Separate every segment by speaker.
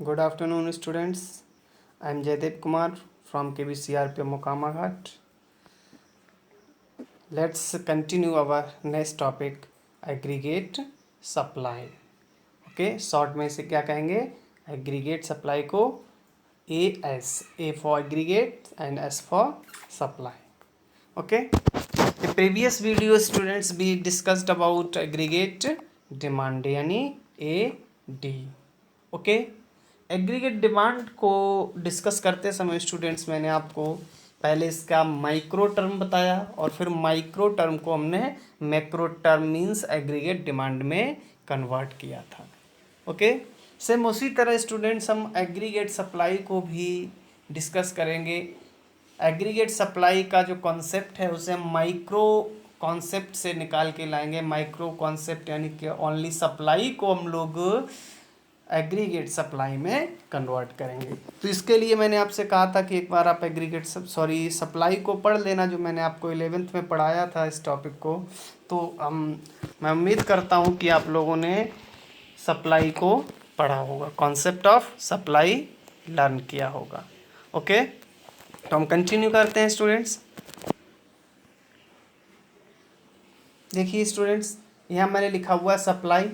Speaker 1: Good afternoon, students. I am Jaideep Kumar from KBCRP Mokama Ghat. Let's continue our next topic, aggregate supply. Okay, short में इसे क्या कहेंगे? Aggregate supply को AS, A for aggregate and S for supply. Okay. The previous video, students, we discussed about aggregate demand यानी AD. Okay, aggregate demand को discuss करते समय students मैंने आपको पहले इसका माइक्रो टर्म बताया और फिर माइक्रो टर्म को हमने macro term means aggregate demand में कन्वर्ट किया था. ओके, सेम उसी तरह स्टूडेंट्स हम एग्रीगेट सप्लाई को भी डिस्कस करेंगे. एग्रीगेट सप्लाई का जो कॉन्सेप्ट है उसे हम माइक्रो कॉन्सेप्ट से निकाल के लाएंगे. माइक्रो कॉन्सेप्ट यानी कि ओनली सप्लाई को हम लोग एग्रीगेट सप्लाई में कन्वर्ट करेंगे. तो इसके लिए मैंने आपसे कहा था कि एक बार आप एग्रीगेट सप्लाई को पढ़ लेना, जो मैंने आपको 11th में पढ़ाया था इस टॉपिक को. तो मैं उम्मीद करता हूँ कि आप लोगों ने सप्लाई को पढ़ा होगा, कॉन्सेप्ट ऑफ सप्लाई लर्न किया होगा. ओके, तो हम कंटिन्यू करते हैं स्टूडेंट्स. देखिए स्टूडेंट्स, यहाँ मैंने लिखा हुआ है सप्लाई,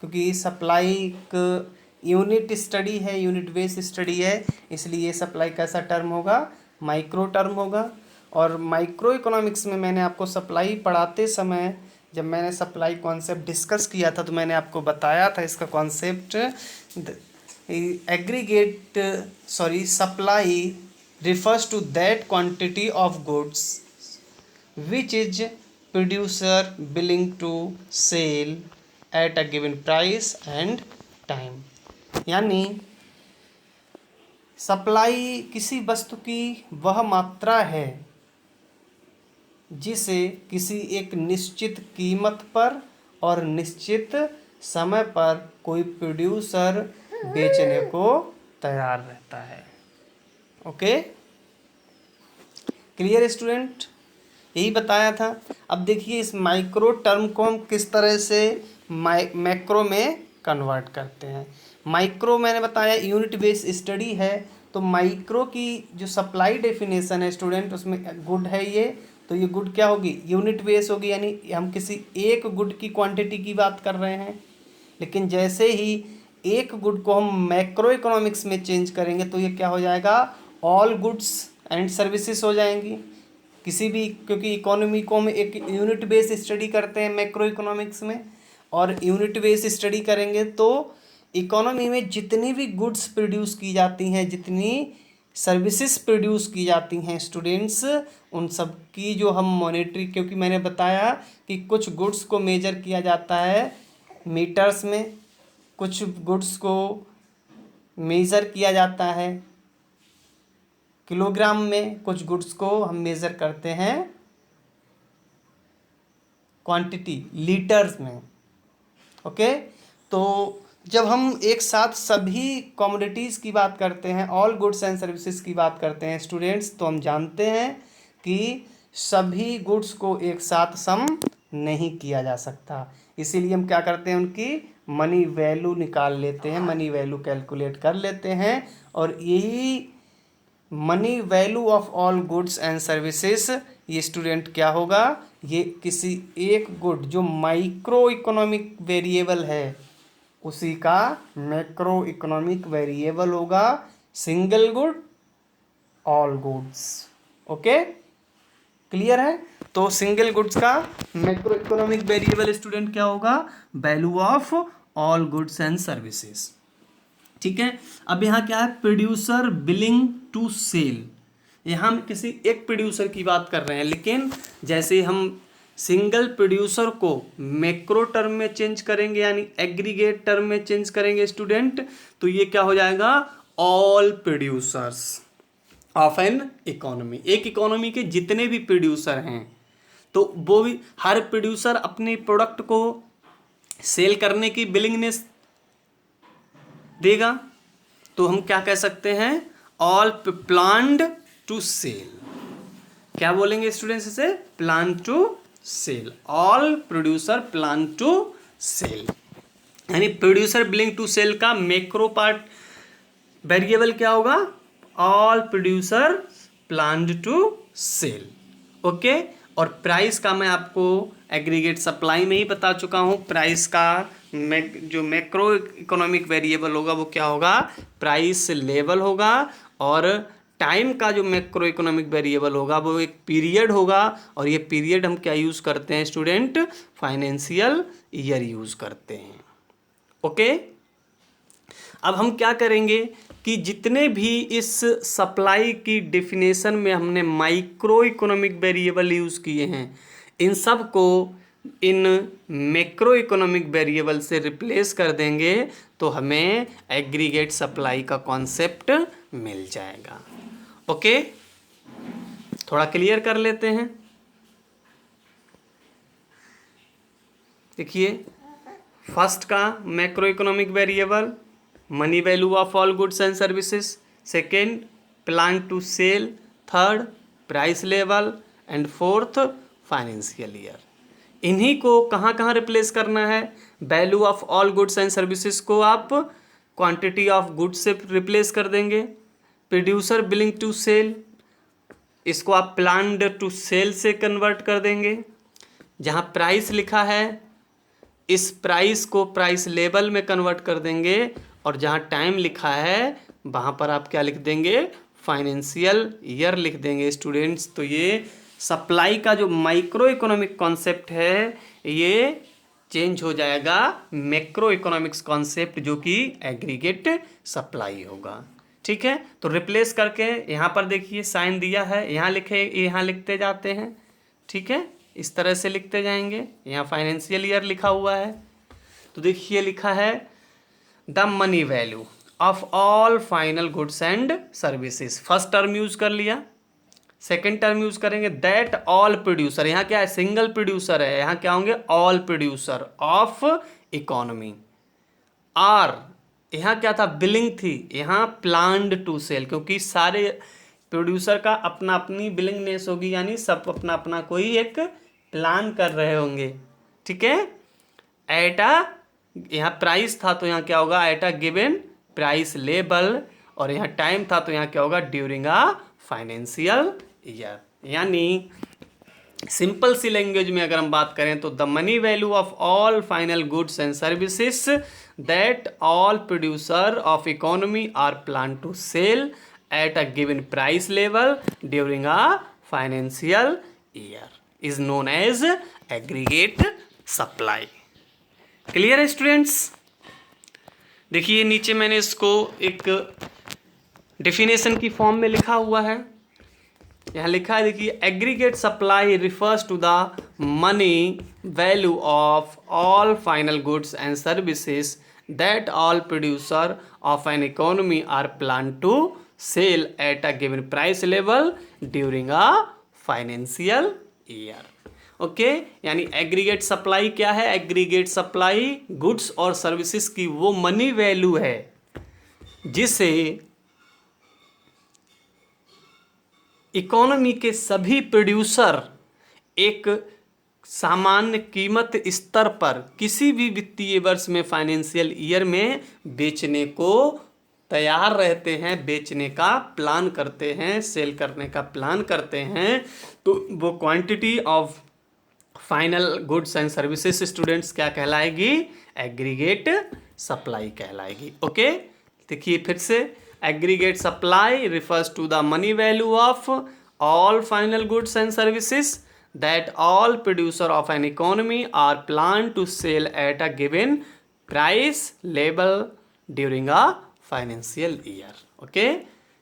Speaker 1: क्योंकि सप्लाई एक यूनिट स्टडी है, यूनिट बेस स्टडी है, इसलिए सप्लाई कैसा टर्म होगा? माइक्रो टर्म होगा. और माइक्रो इकोनॉमिक्स में मैंने आपको सप्लाई पढ़ाते समय जब मैंने सप्लाई कॉन्सेप्ट डिस्कस किया था तो मैंने आपको बताया था इसका concept. Aggregate supply refers to that quantity of goods which is producer willing to sell at a given price and time. यानी सप्लाई किसी वस्तु की वह मात्रा है जिसे किसी एक निश्चित कीमत पर और निश्चित समय पर कोई प्रोड्यूसर बेचने को तैयार रहता है. Okay, clear student? यही बताया था. अब देखिए इस माइक्रो टर्म को हम किस तरह से मैक्रो में कन्वर्ट करते हैं. माइक्रो मैंने बताया यूनिट बेस स्टडी है, तो माइक्रो की जो सप्लाई डेफिनेशन है स्टूडेंट, उसमें गुड है ये, तो ये गुड क्या होगी? यूनिट बेस होगी, यानी हम किसी एक गुड की क्वांटिटी की बात कर रहे हैं. लेकिन जैसे ही एक गुड को हम मैक्रो इकोनॉमिक्स में चेंज करेंगे तो ये क्या हो जाएगा? ऑल गुड्स एंड सर्विसेज हो जाएंगी. किसी भी, क्योंकि इकोनॉमी को हम एक यूनिट बेस स्टडी करते हैं मैक्रो इकोनॉमिक्स में, और यूनिट बेस स्टडी करेंगे तो इकोनॉमी में जितनी भी गुड्स प्रोड्यूस की जाती हैं, जितनी सर्विसेज प्रोड्यूस की जाती हैं स्टूडेंट्स, उन सब की जो हम मॉनेटरी, क्योंकि मैंने बताया कि कुछ गुड्स को मेजर किया जाता है मीटर्स में, कुछ गुड्स को मेज़र किया जाता है किलोग्राम में, कुछ गुड्स को हम मेज़र करते हैं क्वांटिटी लीटर्स में. ओके, तो जब हम एक साथ सभी कमोडिटीज़ की बात करते हैं, ऑल गुड्स एंड सर्विसेज की बात करते हैं स्टूडेंट्स, तो हम जानते हैं कि सभी गुड्स को एक साथ सम नहीं किया जा सकता. इसीलिए हम क्या करते हैं? उनकी मनी वैल्यू निकाल लेते हैं, मनी वैल्यू कैलकुलेट कर लेते हैं, और यही money value of all goods and services ये स्टूडेंट क्या होगा? ये किसी एक गुड जो माइक्रो इकोनॉमिक वेरिएबल है उसी का मैक्रो इकोनॉमिक वेरिएबल होगा. Single good all goods. Okay, clear है? तो सिंगल गुड्स का मैक्रो इकोनॉमिक वेरिएबल स्टूडेंट क्या होगा? Value of all goods and services. ठीक है. अब यहाँ क्या है? Producer billing to sell. यहाँ हम किसी एक प्रोड्यूसर की बात कर रहे हैं, लेकिन जैसे हम सिंगल प्रोड्यूसर को मैक्रो टर्म में चेंज करेंगे यानी एग्रीगेट टर्म में चेंज करेंगे स्टूडेंट, तो ये क्या हो जाएगा? All producers of an economy. एक इकोनॉमी के जितने भी प्रोड्यूसर हैं, तो वो भी हर प्रोड्यूसर अपने प्रोडक्ट को सेल करने की विलिंगनेस देगा. तो हम क्या कह सकते हैं? All planned to sell. क्या बोलेंगे स्टूडेंट्स इसे? Plan to sell. All producer plan to sell, यानी प्रोड्यूसर बिलिंग टू सेल का मैक्रो पार्ट वेरिएबल क्या होगा, all producer planned to sell. Okay, और प्राइस का मैं आपको एग्रीगेट सप्लाई में ही बता चुका हूँ। प्राइस का जो मैक्रो इकोनॉमिक वेरिएबल होगा वो क्या होगा, प्राइस लेवल होगा। और टाइम का जो मैक्रो इकोनॉमिक वेरिएबल होगा वो एक पीरियड होगा, और ये पीरियड हम क्या यूज़ करते हैं स्टूडेंट, फाइनेंशियल ईयर यूज़ करते हैं। ओके, अब हम क्या करेंगे कि जितने भी इस सप्लाई की डेफिनेशन में हमने माइक्रो इकोनॉमिक वेरिएबल यूज़ किए हैं, इन सब को इन मैक्रो इकोनॉमिक वेरिएबल से रिप्लेस कर देंगे तो हमें एग्रीगेट सप्लाई का कॉन्सेप्ट मिल जाएगा। ओके, थोड़ा क्लियर कर लेते हैं। देखिए, फर्स्ट का macro economic variable money value of all goods and services, second plan to sell, third price level, and fourth financial year. इन्हीं को कहाँ कहाँ रिप्लेस करना है, value of all goods and services को आप क्वांटिटी ऑफ गुड्स से replace कर देंगे, प्रोड्यूसर बिलिंग टू सेल इसको आप प्लान्ड टू सेल से कन्वर्ट कर देंगे। जहाँ प्राइस लिखा है इस प्राइस को प्राइस लेवल में कन्वर्ट कर देंगे, और जहाँ टाइम लिखा है वहाँ पर आप क्या लिख देंगे, फाइनेंशियल ईयर लिख देंगे स्टूडेंट्स। तो ये सप्लाई का जो माइक्रो इकोनॉमिक कॉन्सेप्ट है ये चेंज हो जाएगा मैक्रो इकोनॉमिक्स कॉन्सेप्ट जो कि एग्रीगेट सप्लाई होगा। ठीक है, तो रिप्लेस करके यहाँ पर देखिए साइन दिया है, यहाँ लिखते जाते हैं। ठीक है, इस तरह से लिखते जाएंगे। यहाँ फाइनेंशियल ईयर लिखा हुआ है, तो देखिए लिखा है the money value of all final goods and services. First term use कर लिया, सेकेंड टर्म यूज करेंगे दैट ऑल प्रोड्यूसर, यहाँ क्या है, सिंगल प्रोड्यूसर है, यहाँ क्या होंगे, all producer of economy. Are यहाँ क्या था, बिलिंग थी, यहाँ प्लान्ड टू सेल, क्योंकि सारे प्रोड्यूसर का अपना अपनी बिलिंगनेस होगी, यानी सब अपना अपना कोई एक प्लान कर रहे होंगे। ठीक है, एटा यहाँ प्राइस था तो यहाँ क्या होगा, at a given price level, और यहाँ टाइम था तो यहाँ क्या होगा, ड्यूरिंग अ फाइनेंशियल ईयर। यानी सिंपल सी लैंग्वेज में अगर हम बात करें तो the money value of all final goods and services that all producer of economy are plan to sell at a given price level during a financial year is known as aggregate supply. Clear है students? देखिए नीचे मैंने इसको एक definition की form में लिखा हुआ है, यहाँ लिखा है देखिए, aggregate supply refers to the money value of all final goods and services that all producer of an economy are plan to sell at a given price level during a financial year. Okay, यानी aggregate supply क्या है, aggregate supply goods और services की वो money value है जिसे economy के सभी प्रोड्यूसर एक सामान्य कीमत स्तर पर किसी भी वित्तीय वर्ष में फाइनेंशियल ईयर में बेचने को तैयार रहते हैं, बेचने का प्लान करते हैं, सेल करने का प्लान करते हैं, तो वो quantity of final goods and services students क्या कहलाएगी, एग्रीगेट सप्लाई कहलाएगी। ओके, देखिए फिर से, aggregate supply refers to the money value of all final goods and services that all producer of an economy are plan to sell at a given price level during a financial year. Okay,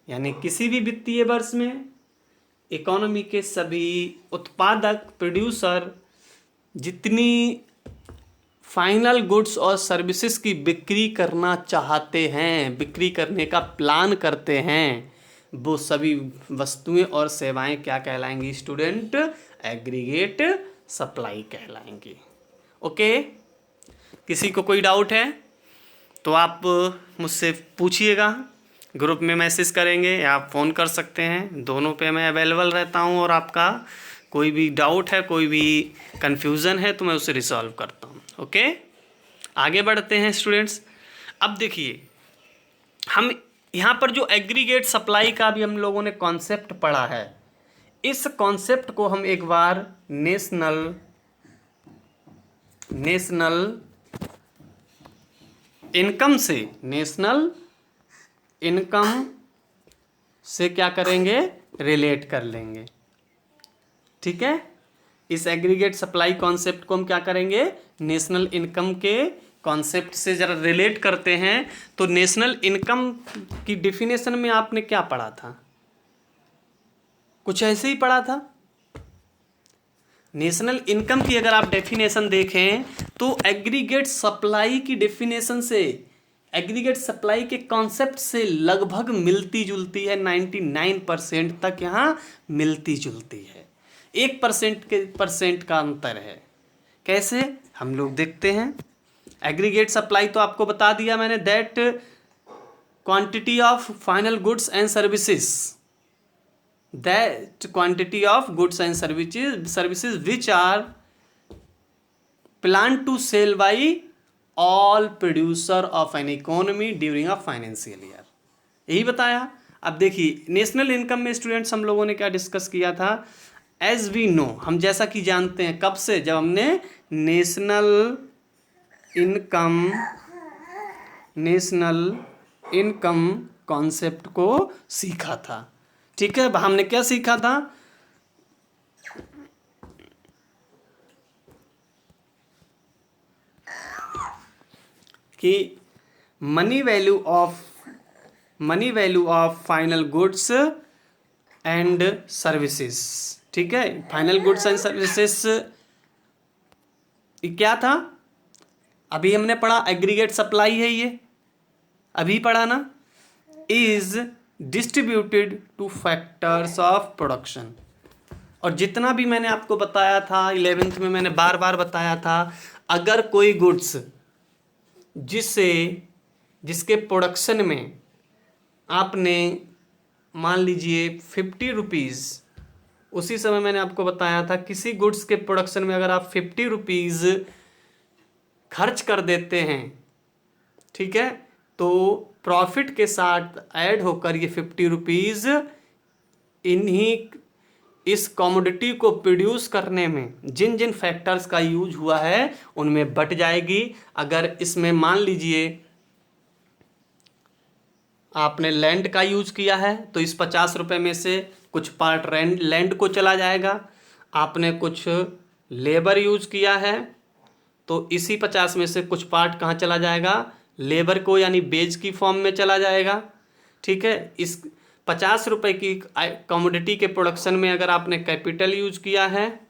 Speaker 1: यानी किसी भी वित्तीय वर्ष में economy के सभी उत्पादक producer जितनी फाइनल गुड्स और सर्विसेज की बिक्री करना चाहते हैं, बिक्री करने का प्लान करते हैं, वो सभी वस्तुएं और सेवाएं क्या कहलाएंगी स्टूडेंट, एग्रीगेट सप्लाई कहलाएंगी। ओके, किसी को कोई डाउट है तो आप मुझसे पूछिएगा, ग्रुप में मैसेज करेंगे या आप फ़ोन कर सकते हैं, दोनों पे मैं अवेलेबल रहता हूँ, और आपका कोई भी डाउट है, कोई भी कन्फ्यूज़न है तो मैं उसे रिसॉल्व करता हूँ। ओके, आगे बढ़ते हैं स्टूडेंट्स। अब देखिए, हम यहाँ पर जो एग्रीगेट सप्लाई का भी हम लोगों ने कॉन्सेप्ट पढ़ा है, इस कॉन्सेप्ट को हम एक बार नेशनल इनकम से क्या करेंगे, रिलेट कर लेंगे। ठीक है, इस एग्रीगेट सप्लाई कॉन्सेप्ट को हम क्या करेंगे, नेशनल इनकम के कॉन्सेप्ट से जरा रिलेट करते हैं। तो नेशनल इनकम की डेफिनेशन में आपने क्या पढ़ा था, कुछ ऐसे ही पढ़ा था। नेशनल इनकम की अगर आप डेफिनेशन देखें तो एग्रीगेट सप्लाई की डेफिनेशन से, एग्रीगेट सप्लाई के कॉन्सेप्ट से लगभग मिलती जुलती है, 99% तक यहाँ मिलती जुलती है। 1% का अंतर है। कैसे, हम लोग देखते हैं। एग्रीगेट सप्लाई तो आपको बता दिया मैंने, that quantity of final goods and services, that quantity of goods and services which are planned to sell by all producer of an economy during a financial year, यही बताया। अब देखिए नेशनल इनकम में स्टूडेंट्स हम लोगों ने क्या discuss किया था, एज वी नो, हम जैसा कि जानते हैं, कब से, जब हमने नेशनल इनकम कॉन्सेप्ट को सीखा था। ठीक है, हमने क्या सीखा था, कि money value of final goods and services. ठीक है, फाइनल गुड्स एंड सर्विसेज क्या था, अभी हमने पढ़ा, एग्रीगेट सप्लाई है ये, अभी पढ़ा ना, is distributed to factors of production. और जितना भी मैंने आपको बताया था 11th में, मैंने बार बार बताया था, अगर कोई गुड्स जिसके प्रोडक्शन में आपने मान लीजिए 50 रुपीज़, उसी समय मैंने आपको बताया था, किसी गुड्स के प्रोडक्शन में अगर आप 50 रुपीज़ खर्च कर देते हैं, ठीक है, तो प्रॉफिट के साथ ऐड होकर ये 50 रुपीज़ इस कमोडिटी को प्रोड्यूस करने में जिन जिन फैक्टर्स का यूज हुआ है उनमें बट जाएगी। अगर इसमें मान लीजिए आपने लैंड का यूज किया है तो इस 50 रुपये में से कुछ पार्ट लैंड को चला जाएगा। आपने कुछ लेबर यूज किया है तो इसी 50 में से कुछ पार्ट कहाँ चला जाएगा, लेबर को, यानी बेज की फॉर्म में चला जाएगा। ठीक है, इस 50 रुपये की कमोडिटी के प्रोडक्शन में अगर आपने कैपिटल यूज किया है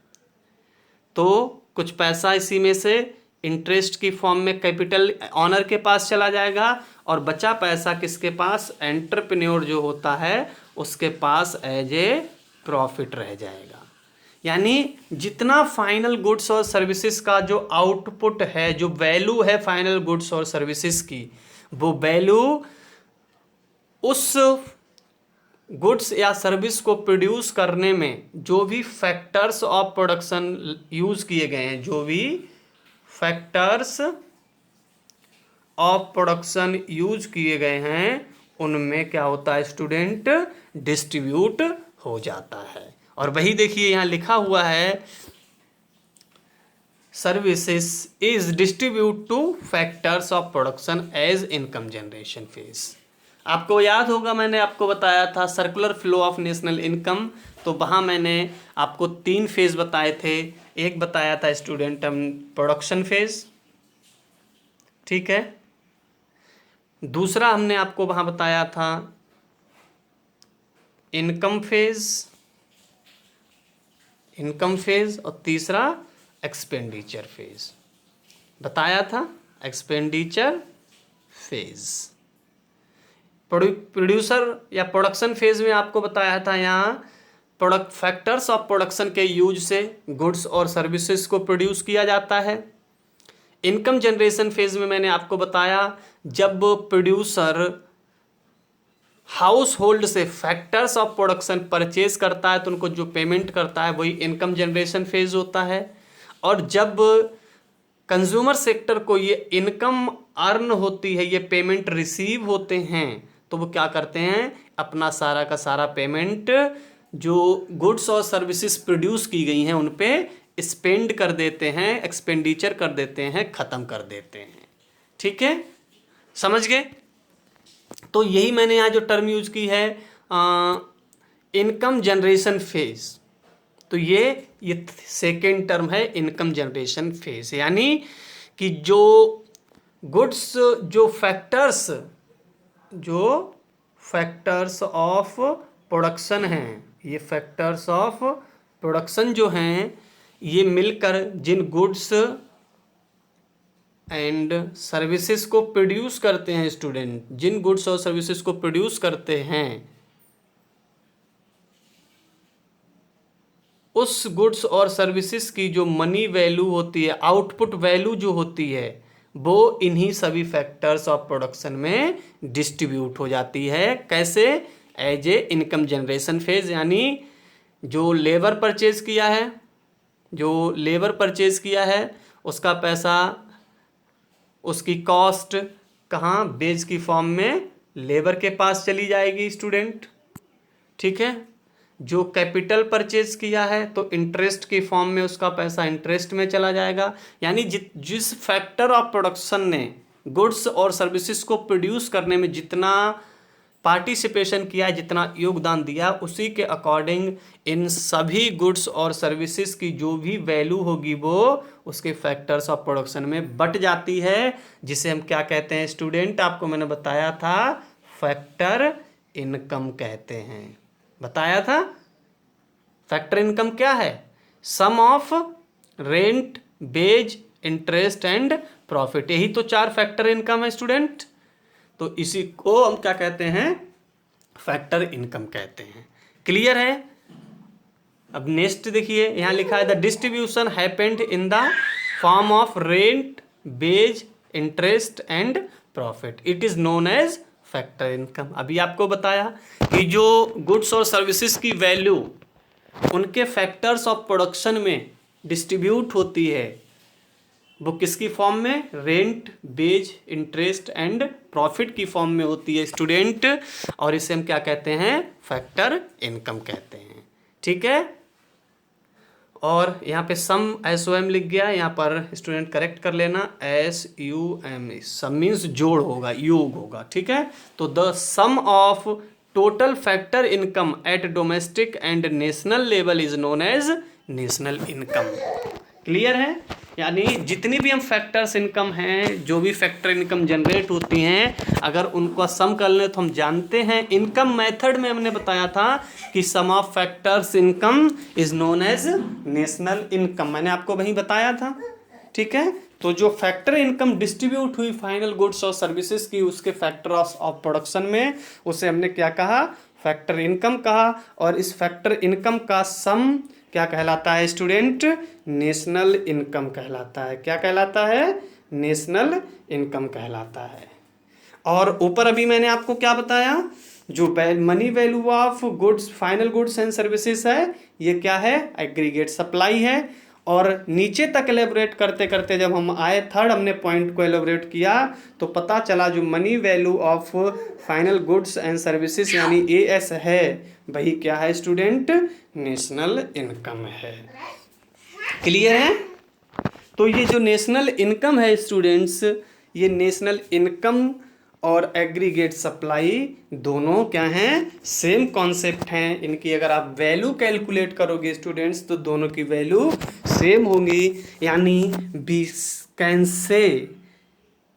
Speaker 1: तो कुछ पैसा इसी में से इंटरेस्ट की फॉर्म में कैपिटल ऑनर के पास चला जाएगा, और बचा पैसा किसके पास, एंटरप्रेन्योर जो होता है उसके पास एज ए प्रॉफिट रह जाएगा। यानी जितना फाइनल गुड्स और सर्विसेज का जो आउटपुट है, जो वैल्यू है फाइनल गुड्स और सर्विसेज की, वो वैल्यू उस गुड्स या सर्विस को प्रोड्यूस करने में जो भी फैक्टर्स ऑफ प्रोडक्शन यूज किए गए हैं, जो भी फैक्टर्स ऑफ प्रोडक्शन यूज किए गए हैं, उनमें क्या होता है स्टूडेंट, डिस्ट्रीब्यूट हो जाता है। और वही देखिए यहाँ लिखा हुआ है, services is distribute to factors of production as income generation phase. आपको याद होगा मैंने आपको बताया था circular flow of national income, तो वहाँ मैंने आपको 3 फेज बताए थे। एक बताया था स्टूडेंट हम प्रोडक्शन फेज, ठीक है, दूसरा हमने आपको वहाँ बताया था इनकम फेज, और तीसरा एक्सपेंडिचर फेज बताया था, एक्सपेंडिचर फेज। प्रोड्यूसर या प्रोडक्शन फेज में आपको बताया था यहाँ प्रोडक्ट फैक्टर्स ऑफ प्रोडक्शन के यूज से गुड्स और सर्विसेज को प्रोड्यूस किया जाता है। इनकम जनरेशन फेज में मैंने आपको बताया जब प्रोड्यूसर हाउस होल्ड से फैक्टर्स ऑफ प्रोडक्शन परचेज करता है तो उनको जो पेमेंट करता है वही इनकम जनरेशन फेज होता है। और जब कंज्यूमर सेक्टर को ये इनकम अर्न होती है, ये पेमेंट रिसीव होते हैं, तो वो क्या करते हैं, अपना सारा का सारा पेमेंट जो गुड्स और सर्विसेज प्रोड्यूस की गई हैं उन पे स्पेंड कर देते हैं, एक्सपेंडिचर कर देते हैं, ख़त्म कर देते हैं। ठीक है, समझ गए? तो यही मैंने यहाँ जो टर्म यूज की है इनकम जनरेशन फेज, तो ये सेकेंड टर्म है इनकम जनरेशन फेज, यानी कि जो गुड्स जो फैक्टर्स ऑफ प्रोडक्शन हैं, ये फैक्टर्स ऑफ प्रोडक्शन जो हैं ये मिलकर जिन गुड्स एंड सर्विसेज को प्रोड्यूस करते हैं स्टूडेंट, जिन गुड्स और सर्विसेज को प्रोड्यूस करते हैं उस गुड्स और सर्विसेज की जो मनी वैल्यू होती है, आउटपुट वैल्यू जो होती है, वो इन्हीं सभी फैक्टर्स ऑफ प्रोडक्शन में डिस्ट्रीब्यूट हो जाती है। कैसे? As a income generation phase, यानी जो लेबर परचेज किया है उसका पैसा, उसकी कॉस्ट कहाँ, वेज की फॉर्म में लेबर के पास चली जाएगी स्टूडेंट। ठीक है, जो कैपिटल परचेज किया है तो इंटरेस्ट की फॉर्म में उसका पैसा इंटरेस्ट में चला जाएगा। यानी जिस फैक्टर ऑफ प्रोडक्शन ने गुड्स और सर्विसेज को प्रोड्यूस करने में जितना पार्टिसिपेशन किया है, जितना योगदान दिया, उसी के अकॉर्डिंग इन सभी गुड्स और सर्विसेज की जो भी वैल्यू होगी वो उसके फैक्टर्स ऑफ प्रोडक्शन में बट जाती है, जिसे हम क्या कहते हैं स्टूडेंट, आपको मैंने बताया था फैक्टर इनकम कहते हैं। बताया था फैक्टर इनकम क्या है, sum of rent, wage, interest and profit, यही तो 4 फैक्टर इनकम है स्टूडेंट। तो इसी को हम क्या कहते हैं, फैक्टर इनकम कहते हैं। क्लियर है? अब नेक्स्ट देखिए, यहां लिखा है the distribution happened in the form of rent, wage, interest and profit, it is known as factor income. अभी आपको बताया कि जो गुड्स और सर्विसेज की वैल्यू उनके फैक्टर्स ऑफ प्रोडक्शन में डिस्ट्रीब्यूट होती है, वो किसकी फॉर्म में, rent, wage, interest and profit की फॉर्म में होती है स्टूडेंट, और इसे हम क्या कहते हैं, फैक्टर इनकम कहते हैं। ठीक है, और यहाँ पे सम SOM लिख गया, यहाँ पर स्टूडेंट करेक्ट कर लेना, SUM, सम मीन्स जोड़ होगा, योग होगा। ठीक है, तो the sum of total factor income at domestic and national level is known as national income. Clear है? यानी जितनी भी हम फैक्टर्स इनकम हैं, जो भी फैक्टर इनकम जनरेट होती हैं, अगर उनको सम कर लें तो हम जानते हैं, इनकम मेथड में हमने बताया था कि sum of factors income is known as national income, मैंने आपको वहीं बताया था। ठीक है, तो जो फैक्टर इनकम डिस्ट्रीब्यूट हुई फाइनल गुड्स और सर्विसेज की उसके फैक्टर ऑफ प्रोडक्शन में, उसे हमने क्या कहा, फैक्टर इनकम कहा। और इस फैक्टर इनकम का सम क्या कहलाता है स्टूडेंट, नेशनल इनकम कहलाता है। क्या कहलाता है, नेशनल इनकम कहलाता है। और ऊपर अभी मैंने आपको क्या बताया, जो money value of goods, final goods and services है, ये क्या है, एग्रीगेट सप्लाई है। और नीचे तक एलेबोरेट करते करते जब हम आए थर्ड, हमने पॉइंट को एलेबोरेट किया तो पता चला जो money value of final goods and services यानी AS है, वही क्या है स्टूडेंट, नेशनल इनकम है। क्लियर है? तो ये जो नेशनल इनकम है स्टूडेंट्स, ये नेशनल इनकम और एग्रीगेट सप्लाई दोनों क्या हैं, सेम कॉन्सेप्ट हैं। इनकी अगर आप वैल्यू कैलकुलेट करोगे स्टूडेंट्स तो दोनों की वैल्यू सेम होंगी। यानी we can say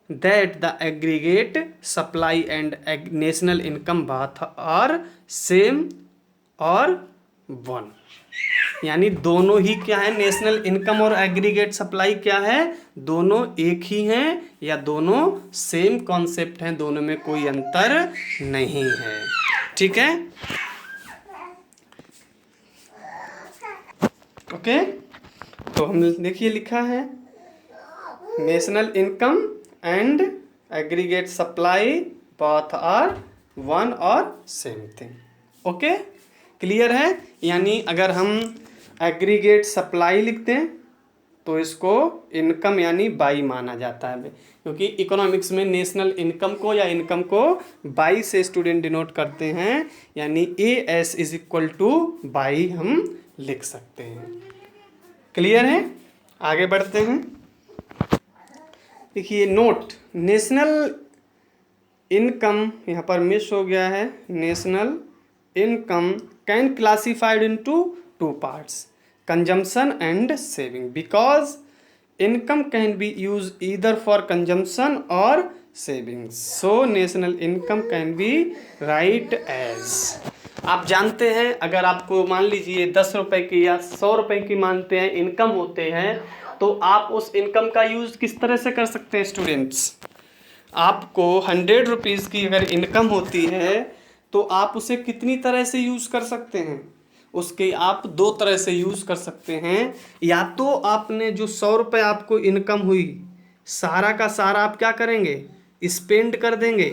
Speaker 1: that the aggregate supply and national income both are same और वन, यानी दोनों ही क्या है, नेशनल इनकम और एग्रीगेट सप्लाई क्या है, दोनों एक ही हैं या दोनों सेम कॉन्सेप्ट हैं, दोनों में कोई अंतर नहीं है। ठीक है, ओके। तो हम देखिए लिखा है national income and aggregate supply both are one और सेम थिंग। ओके, क्लियर है? यानी अगर हम एग्रीगेट सप्लाई लिखते हैं तो इसको इनकम यानी बाई माना जाता है। क्योंकि इकोनॉमिक्स में नेशनल इनकम को या इनकम को बाई से स्टूडेंट डिनोट करते हैं, यानी AS is equal to by हम लिख सकते हैं। क्लियर है? आगे बढ़ते हैं। देखिए नोट, नेशनल इनकम यहाँ पर मिस हो गया है। National income can classified into two parts, consumption and saving, because income can be use either for consumption और savings. So national income can be write as, आप जानते हैं अगर आपको मान लीजिए 10 रुपए की या 100 रुपए की मानते हैं इनकम होते हैं, तो आप उस इनकम का यूज किस तरह से कर सकते हैं स्टूडेंट्स? आपको 100 रुपीज़ की अगर इनकम होती है तो आप उसे कितनी तरह से यूज़ कर सकते हैं? उसके आप दो तरह से यूज़ कर सकते हैं। या तो आपने जो 100 रुपये आपको इनकम हुई, सारा का सारा आप क्या करेंगे? स्पेंड कर देंगे,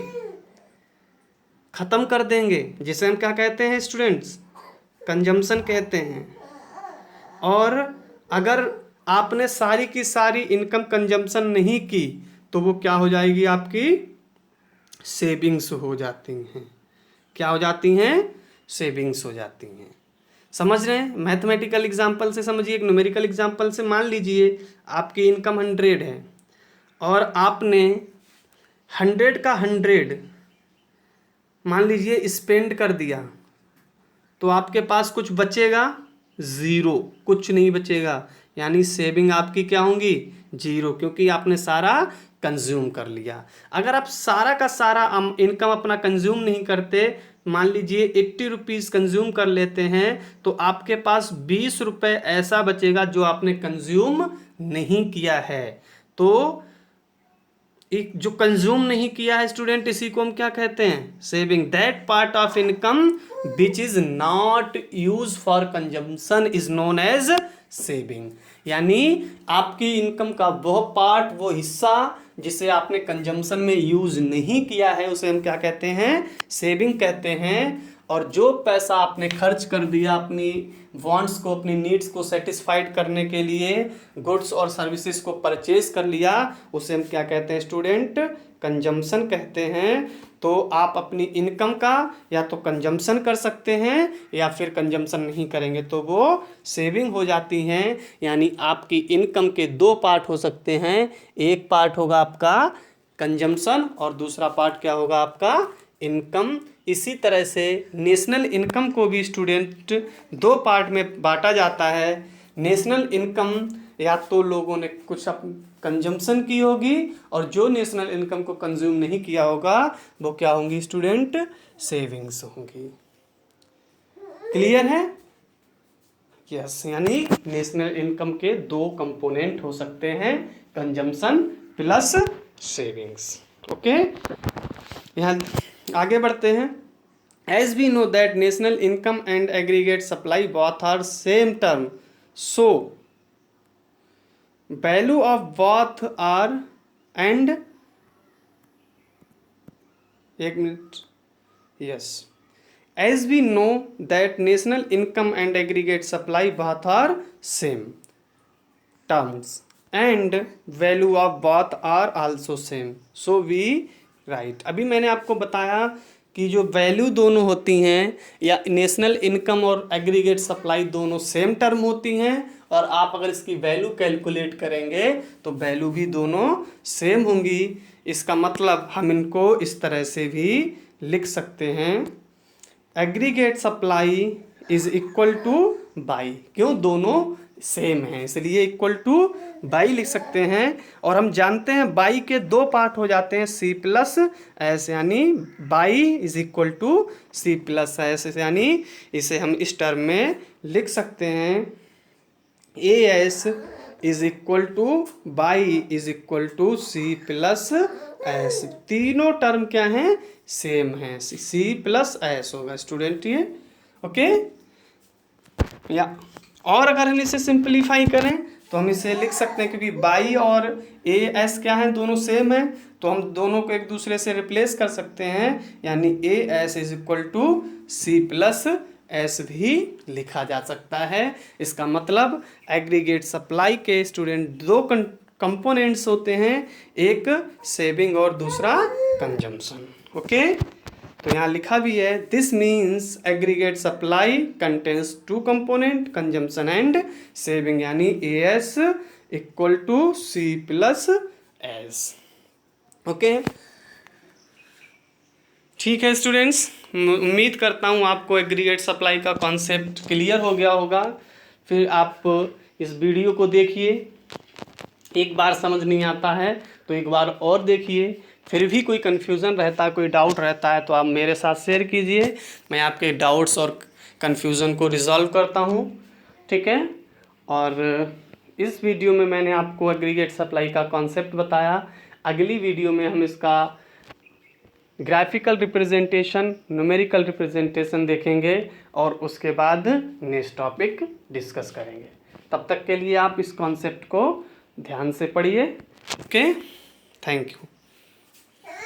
Speaker 1: ख़त्म कर देंगे, जिसे हम क्या कहते हैं स्टूडेंट्स? कंजम्पशन कहते हैं। और अगर आपने सारी की सारी इनकम कंजम्पशन नहीं की तो वो क्या हो जाएगी? आपकी सेविंग्स हो जाती हैं। क्या हो जाती हैं? सेविंग्स हो जाती हैं। समझ रहे हैं? मैथमेटिकल एग्जांपल से समझिए, एक न्यूमेरिकल एग्जांपल से मान लीजिए आपकी इनकम 100 है और आपने 100 का 100 मान लीजिए स्पेंड कर दिया, तो आपके पास कुछ बचेगा? 0, कुछ नहीं बचेगा। यानी सेविंग आपकी क्या होंगी? 0, क्योंकि आपने सारा कंज्यूम कर लिया। अगर आप सारा का सारा इनकम अपना कंज्यूम नहीं करते, मान लीजिए 80 रुपीज़ कंज्यूम कर लेते हैं, तो आपके पास 20 रुपये ऐसा बचेगा जो आपने कंज्यूम नहीं किया है। तो एक जो कंज्यूम नहीं किया है स्टूडेंट, इसी को हम क्या कहते हैं? Saving. That part of income which is not use for consumption is known as saving. यानी आपकी इनकम का वह पार्ट, वो हिस्सा जिसे आपने कंजम्पशन में यूज नहीं किया है, उसे हम क्या कहते हैं? सेविंग कहते हैं। और जो पैसा आपने खर्च कर दिया अपनी वांट्स को, अपनी नीड्स को सेटिस्फाइड करने के लिए, गुड्स और सर्विसेज को परचेज कर लिया, उसे हम क्या कहते हैं स्टूडेंट? कंजम्पशन कहते हैं। तो आप अपनी इनकम का या तो कंजम्पशन कर सकते हैं या फिर कंजम्पशन नहीं करेंगे तो वो सेविंग हो जाती हैं। यानी आपकी इनकम के दो पार्ट हो सकते हैं, एक पार्ट होगा आपका कंजम्पशन और दूसरा पार्ट क्या होगा? आपका इनकम। इसी तरह से नेशनल इनकम को भी स्टूडेंट दो पार्ट में बांटा जाता है। नेशनल इनकम या तो लोगों ने कुछ कंजम्पशन की होगी, और जो नेशनल इनकम को कंज्यूम नहीं किया होगा वो क्या होंगी स्टूडेंट? सेविंग्स होंगी। क्लियर है? यस, यानी नेशनल इनकम के दो कंपोनेंट हो सकते हैं, कंजम्पशन प्लस सेविंग्स। ओके, यहाँ आगे बढ़ते हैं। As we know that national income and aggregate supply both are same term, so value of both are and, एक मिनट, yes, as we know that national income and aggregate supply both are same terms and value of both are also same, so we write. अभी मैंने आपको बताया कि जो value दोनों होती हैं, या नेशनल इनकम और एग्रीगेट सप्लाई दोनों सेम टर्म होती हैं, और आप अगर इसकी वैल्यू कैलकुलेट करेंगे तो वैल्यू भी दोनों सेम होंगी। इसका मतलब हम इनको इस तरह से भी लिख सकते हैं, aggregate supply is equal to by. क्यों? दोनों सेम हैं इसलिए इक्वल टू बाई लिख सकते हैं। और हम जानते हैं बाई के दो पार्ट हो जाते हैं, सी प्लस एस, यानी Y is equal to C plus S, यानी इसे हम इस टर्म में लिख सकते हैं, A S is equal to Y is equal to C plus S. तीनों टर्म क्या हैं? सेम हैं, सी प्लस एस होगा स्टूडेंट ये। ओके, या और अगर हम इसे सिंप्लीफाई करें तो हम इसे लिख सकते हैं, क्योंकि बाई और ए एस क्या है? दोनों सेम है, तो हम दोनों को एक दूसरे से रिप्लेस कर सकते हैं, यानी A S is equal to C plus S भी लिखा जा सकता है। इसका मतलब एग्रीगेट सप्लाई के स्टूडेंट दो कंपोनेंट्स होते हैं, एक सेविंग और दूसरा कंजम्पशन। ओके, तो यहाँ लिखा भी है this means aggregate supply contains two component consumption and saving, यानी AS equal to C plus S। Okay, ठीक है स्टूडेंट्स, उम्मीद करता हूँ आपको एग्रीगेट सप्लाई का कॉन्सेप्ट क्लियर हो गया होगा। फिर आप इस वीडियो को देखिए, एक बार समझ नहीं आता है तो एक बार और देखिए, फिर भी कोई कन्फ्यूज़न रहता है, कोई डाउट रहता है तो आप मेरे साथ शेयर कीजिए, मैं आपके डाउट्स और कन्फ्यूज़न को रिजॉल्व करता हूँ। ठीक है, और इस वीडियो में मैंने आपको एग्रीगेट सप्लाई का कॉन्सेप्ट बताया। अगली वीडियो में हम इसका ग्राफिकल रिप्रेजेंटेशन, न्यूमेरिकल रिप्रेजेंटेशन देखेंगे और उसके बाद नेक्स्ट टॉपिक डिस्कस करेंगे। तब तक के लिए आप इस कॉन्सेप्ट को ध्यान से पढ़िए। Okay, thank you.